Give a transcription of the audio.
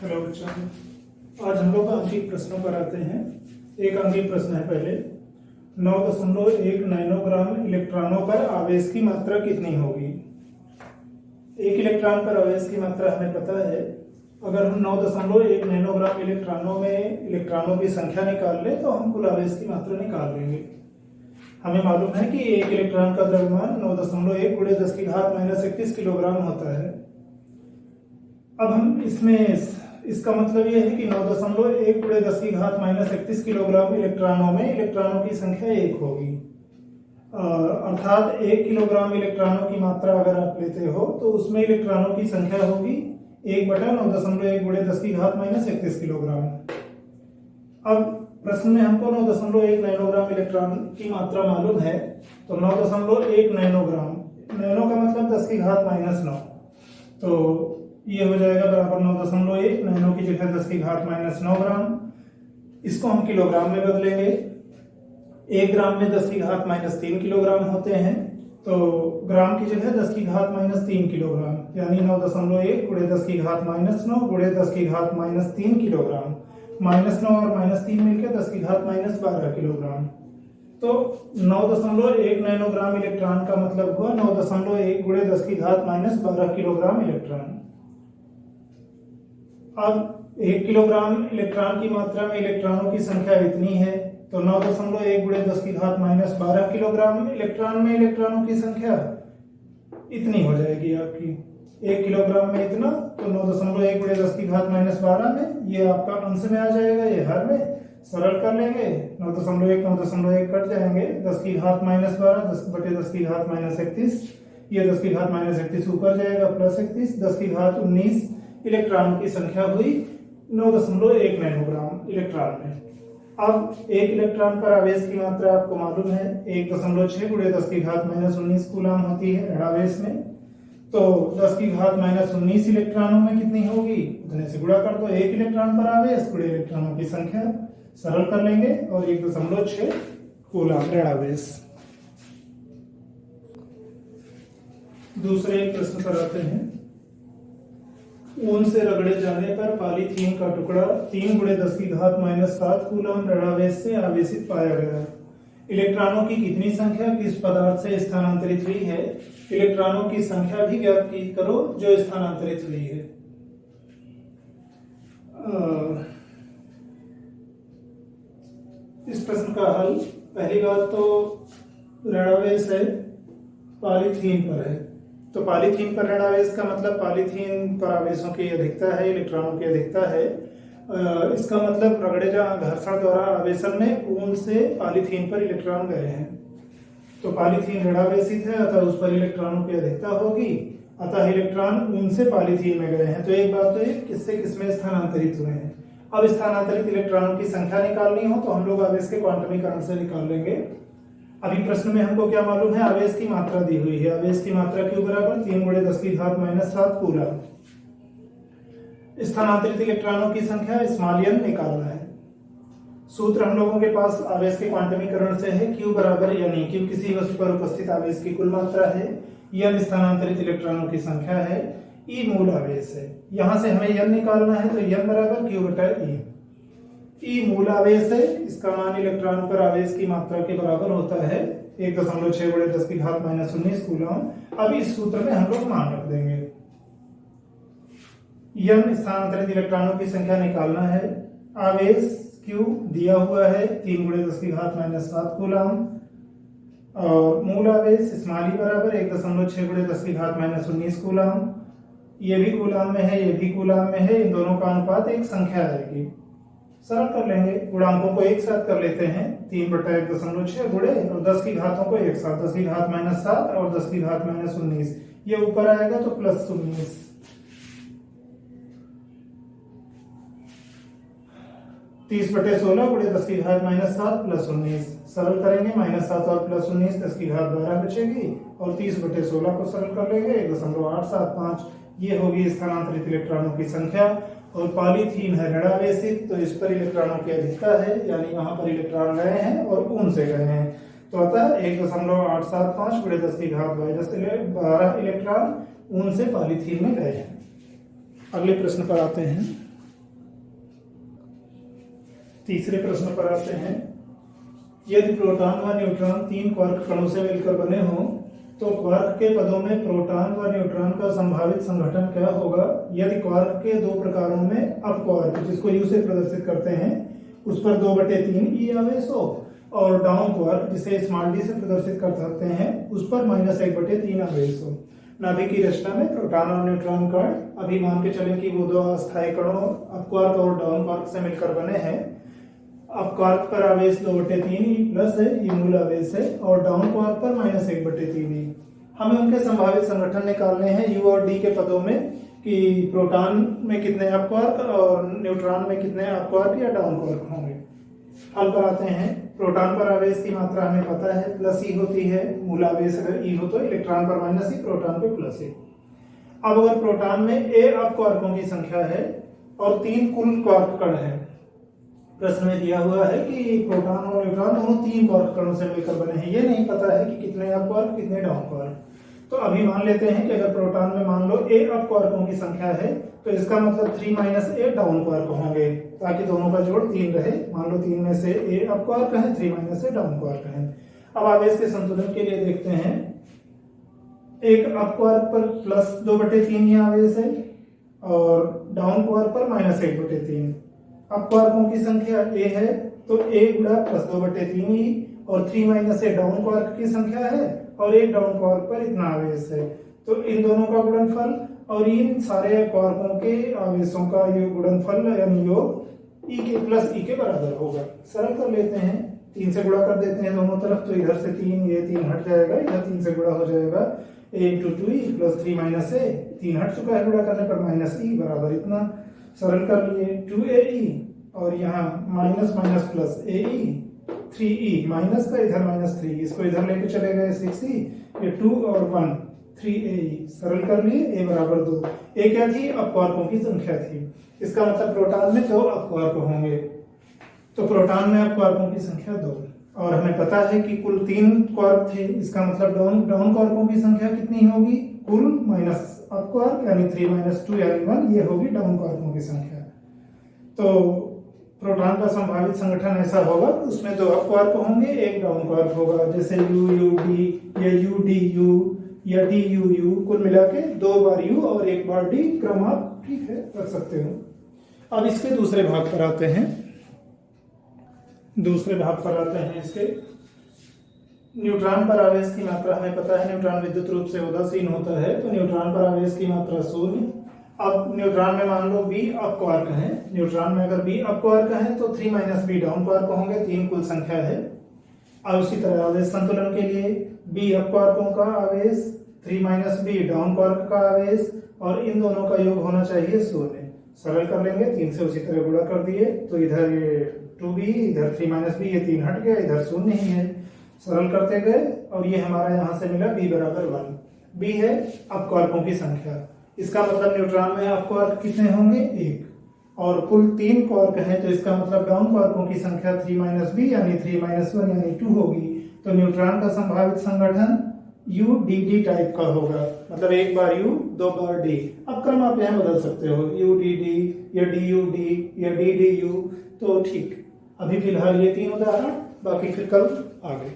Hello बच्चों, आज हम लोग अंकित प्रश्नों पर आते हैं। एक अंकित प्रश्न है। पहले 9.1 नैनोग्राम इलेक्ट्रॉनों पर आवेश की मात्रा कितनी होगी। एक इलेक्ट्रॉन पर आवेश की मात्रा हमें पता है। अगर हम 9.1 नैनोग्राम इलेक्ट्रॉनों में इलेक्ट्रॉनों की संख्या निकाल लें तो हम कुल आवेश की मात्रा निकाल लेंगे। हमें मालूम है कि एक इलेक्ट्रॉन का द्रव्यमान 9.1 × 10⁻⁻31 किलोग्राम होता है। अब हम इसका मतलब यह है कि 9.1 × 10⁻31 किलोग्राम इलेक्ट्रॉनों में इलेक्ट्रॉनों की संख्या 1 होगी। अर्थात 1 किलोग्राम इलेक्ट्रॉनों की मात्रा अगर आप लेते हो तो उसमें इलेक्ट्रॉनों की संख्या होगी 1/9.1 × 10⁻31 किलोग्राम। अब प्रश्न में हमको 9.1 नैनोग्राम इलेक्ट्रॉन की मात्रा मालूम है, तो 9.1 नैनोग्राम, नैनो का मतलब 10⁻⁹, तो ये हो जाएगा बराबर 9.1, नैनो की जगह 10⁻⁹ ग्राम। इसको हम किलोग्राम में बदलेंगे। 1 ग्राम में 10⁻³ किलोग्राम होते हैं, तो ग्राम की जगह 10⁻³ किलोग्राम, यानी 9.1 × 10⁻⁹ × 10⁻³ किलोग्राम। -9 और -3 मिलकर 10⁻12 किलोग्राम। तो 9.1 नैनोग्राम इलेक्ट्रॉन का मतलब हुआ 9.1 × 10⁻12 किलोग्राम इलेक्ट्रॉन। अब 1 किलोग्राम इलेक्ट्रॉन की मात्रा में इलेक्ट्रॉनों की संख्या इतनी है, तो 9.1 × 10⁻12 किलोग्राम इलेक्ट्रॉन में इलेक्ट्रॉनों की संख्या इतनी हो जाएगी आपकी। 1 किलोग्राम में इतना, तो 9.1 × 10⁻12 में ये आपका अंश में आ जाएगा, ये हर में सरल कर लेंगे। 9.1 9.1 कट जाएंगे, 10⁻12 10/10⁻31, ये 10⁻31 ऊपर जाएगा +31, 10⁻19 इलेक्ट्रॉनों की संख्या हुई 9.1 नैनोग्राम इलेक्ट्रॉन में। अब एक इलेक्ट्रॉन पर आवेश की मात्रा आपको मालूम है 1.6 × 10⁻19 कूलम होती है आवेश में, तो 10⁻19 इलेक्ट्रॉनों में कितनी होगी उतने से गुणा कर दो। 1 इलेक्ट्रॉन पर आवेश गुणे इलेक्ट्रॉनों की संख्या, सरल कर लेंगे और 1.6 कूलम आवेश। दूसरे प्रश्न पर आते हैं। ऊन से रगड़े जाने पर पॉलीथीन का टुकड़ा 3 × 10⁻⁷ कूलम ऋणावेश से आवेशित पाया गया। इलेक्ट्रॉनों की कितनी संख्या किस पदार्थ से स्थानांतरित हुई है, इलेक्ट्रॉनों की संख्या भी ज्ञात करो जो स्थानांतरित हुई है। इस प्रश्न का हल, पहली बात तो ऋणावेश है पॉलीथीन पर है, तो पॉलीथीन पर ऋणावेश का मतलब पॉलीथीन पर आवेशों की अधिकता है, इलेक्ट्रॉनों की अधिकता है। इसका मतलब रगड़े घर्षण द्वारा आवेशन में ऊन से पॉलीथीन पर इलेक्ट्रॉन गए हैं, तो पॉलीथीन ऋणावेशित है, अतः उस पर इलेक्ट्रॉनों की अधिकता होगी, अतः इलेक्ट्रॉन ऊन से पॉलीथीन में गए हैं। तो एक बात तो ये किससे किसमें स्थानांतरित हुए हैं। अब स्थानांतरित इलेक्ट्रॉनों की संख्या निकालनी हो तो हम लोग आवेश के क्वांटमीकरण से निकाल लेंगे। अभी प्रश्न में हमको क्या मालूम है, आवेश की मात्रा दी हुई है। आवेश की मात्रा Q बराबर 3 × 10⁻⁷ कूलम। स्थानांतरित इलेक्ट्रॉनों की संख्या n निकालना है। सूत्र हम लोगों के पास आवेश के क्वांटमीकरण से है Q बराबर यानी Q किसी वस्तु पर उपस्थित आवेश की कुल मात्रा है, n स्थानांतरित इलेक्ट्रॉनों की संख्या है, E मूल आवेश है। यहां से हमें n निकालना है, तो n बराबर Q/E। E मूल आवेश है, इसका मान इलेक्ट्रॉन पर आवेश की मात्रा के बराबर होता है 1.6 × 10⁻19 कूलम। अब इस सूत्र में हम लोग मान रख देंगे। n स्थानांतरित इलेक्ट्रॉनों की संख्या निकालना है। आवेश Q दिया हुआ है 3 × 10⁻⁷ कूलम, और मूल आवेश e बराबर 1.6 × 10⁻19 कूलम। ये भी कूलम में है, ये भी कूलम में है, इन दोनों का अनुपात एक संख्या आएगी। सरल कर लेंगे, गुणांकों को एक साथ कर लेते हैं, 3/1.6 गुणे और 10 की घातों को एक साथ, 10⁻⁷ और 10⁻⁻19, ये ऊपर आएगा तो +19। 30/16 गुणे 10⁻⁷ +19, सरल करेंगे, -7 और +19 10⁻12 बचेगी, और 30/16 को सरल कर लेंगे 1.875, ये होगी स्थानांतरित इलेक्ट्रॉनों की संख्या। और पॉलीथीन है ऋणावेशित, तो इस पर इलेक्ट्रॉनों की अधिकता है, यानी वहां पर इलेक्ट्रॉन गए हैं और ऊन से गए हैं, तो अतः 1.875 × 10⁻12 इलेक्ट्रॉन ऊन से पॉलीथीन में गए हैं। अगले प्रश्न पर आते हैं। तीसरे प्रश्न पर आते हैं। यदि प्रोटॉन व न्यूट्रॉन 3 क्वार्क कणों से मिलकर बने हों तो क्वार्क के पदों में प्रोटॉन व न्यूट्रॉन का संभावित संगठन क्या होगा यदि क्वार्क के दो प्रकारों में अप क्वार्क, जिसको यू से प्रदर्शित करते हैं, उस पर 2/3 ई आवेश हो, और डाउन क्वार्क, जिसे स्मॉल डी से प्रदर्शित कर सकते हैं, उस पर -1/3 आवेश हो। नाभिक की रचना में प्रोटॉन और न्यूट्रॉन कण, अभी मान के चले कि वो दो अस्थायी कणों अप क्वार्क और डाउन क्वार्क से मिलकर बने हैं। अप क्वार्क पर आवेश 2/3 ई प्लस है, ये मूल आवेश है, और डाउन क्वार्क पर -1/3 ई। हमें उनके संभावित संगठन निकालने हैं यू और डी के पदों में, कि प्रोटॉन में कितने अप क्वार्क और न्यूट्रॉन में कितने अप क्वार्क या डाउन क्वार्क होंगे। हल पर आते हैं। प्रोटॉन पर आवेश की मात्रा हमें पता है प्लस ई होती है, मूल आवेश अगर ई हो तो इलेक्ट्रॉन पर माइनस ई, प्रोटॉन पे प्लस ई। अब अगर प्रोटॉन में ए अप क्वार्कों की संख्या है और 3 कुल क्वार्क कण है, प्रश्न में दिया हुआ है कि प्रोटॉन और न्यूट्रॉन दोनों 3 क्वार्क कणों से मिलकर बने हैं, ये नहीं पता है कि कितने अप क्वार्क कितने डाउन क्वार्क। तो अभी मान लेते हैं कि अगर प्रोटॉन में मान लो ए अप क्वार्कों की संख्या है तो इसका मतलब 3 - ए डाउन क्वार्क होंगे, ताकि दोनों का जोड़ 3 रहे। मान लो 3 में से ए अप क्वार्क है, 3 - ए डाउन क्वार्क है। अब आवेश के संतुलन के लिए देखते हैं। एक अप क्वार्क पर प्लस 2/3 ये आवेश है और डाउन क्वार्क पर -1/3। अप क्वार्कों की संख्या ए है तो ए गुणा प्लस 2/3 ही, और 3 - ए डाउन क्वार्क की संख्या है और एक डाउन क्वार्क पर इतना आवेश है, तो इन दोनों का गुणनफल और इन सारे क्वार्कों के आवेशों का ये गुणनफल यानी योग ई के प्लस ई के बराबर होगा। सरल कर लेते हैं, 3 से गुणा कर देते हैं दोनों तरफ, तो इधर से 3, ये 3 हट जाएगा, इधर 3 से गुणा हो जाएगा, a × 2e प्लस 3 - ए, 3 हट चुका है गुणा करने पर, माइनस ई बराबर इतना। सरल कर लिए 2ae, और यहाँ minus minus plus ae, 3e minus का इधर -3, इसको इधर लेके चले गए 6e, ये 2 और 1 3ae। सरल कर लिए, a बराबर 2। a क्या थी? अप क्वार्कों की संख्या थी। इसका मतलब प्रोटॉन में 2 अप क्वार्क होंगे, तो प्रोटॉन में अप क्वार्कों की संख्या 2, और हमें पता है कि कुल 3 क्वार्क थे। इसका मतलब डाउन क्वार्कों की संख्या कितनी होगी? कुल माइनस अप क्वार्क यानी 3 - 2 यानी 1, ये होगी डाउन क्वार्कों की संख्या। तो प्रोटॉन का संभावित संगठन ऐसा होगा कि उसमें 2 अप क्वार्क होंगे, एक डाउन क्वार्क होगा, जैसे UUD या UDU या DUU, कुल मिला के 2 बार U और 1 बार D, क्रम आप ठीक है रख सकते हो। अब इसके दूसरे भाग पर आते हैं। इसके न्यूट्रॉन पर आवेश की मात्रा हमें पता है, न्यूट्रॉन विद्युत रूप से उदासीन होता है, तो न्यूट्रॉन पर आवेश की मात्रा 0। अब न्यूट्रॉन में मान लो B अप क्वार्क है, न्यूट्रॉन में अगर B अप क्वार्क है तो 3 - B डाउन क्वार्क होंगे, 3 कुल संख्या है। अब उसी तरह आवेश संतुलन के लिए B अप क्वार्कों का आवेश, 3 - B डाउन क्वार्क का आवेश, और इन दोनों का योग होना चाहिए 0। सरल कर लेंगे, 3 से उसी तरह गुणा कर दिए, तो इधर ये 2B, इधर 3 - B, ये 3 हट गया, इधर 0 ही है। सरल करते गए और ये हमारा यहाँ से मिला B बराबर 1। B है अप क्वार्कों की संख्या, इसका मतलब न्यूट्रॉन में अप क्वार्क कितने होंगे? 1, और कुल 3 क्वार्क हैं, तो इसका मतलब डाउन क्वार्कों की संख्या 3 - B यानी 3 - 1 यानी 2 होगी। तो न्यूट्रॉन का संभावित संगठन UDD टाइप का होगा, मतलब 1 बार U 2 बार D। अब क्रम आप यहाँ बदल सकते हो, UDD या DUD या DDU, तो ठीक। अभी फिलहाल ये 3 उदाहरण, बाकी फिर कल आगे।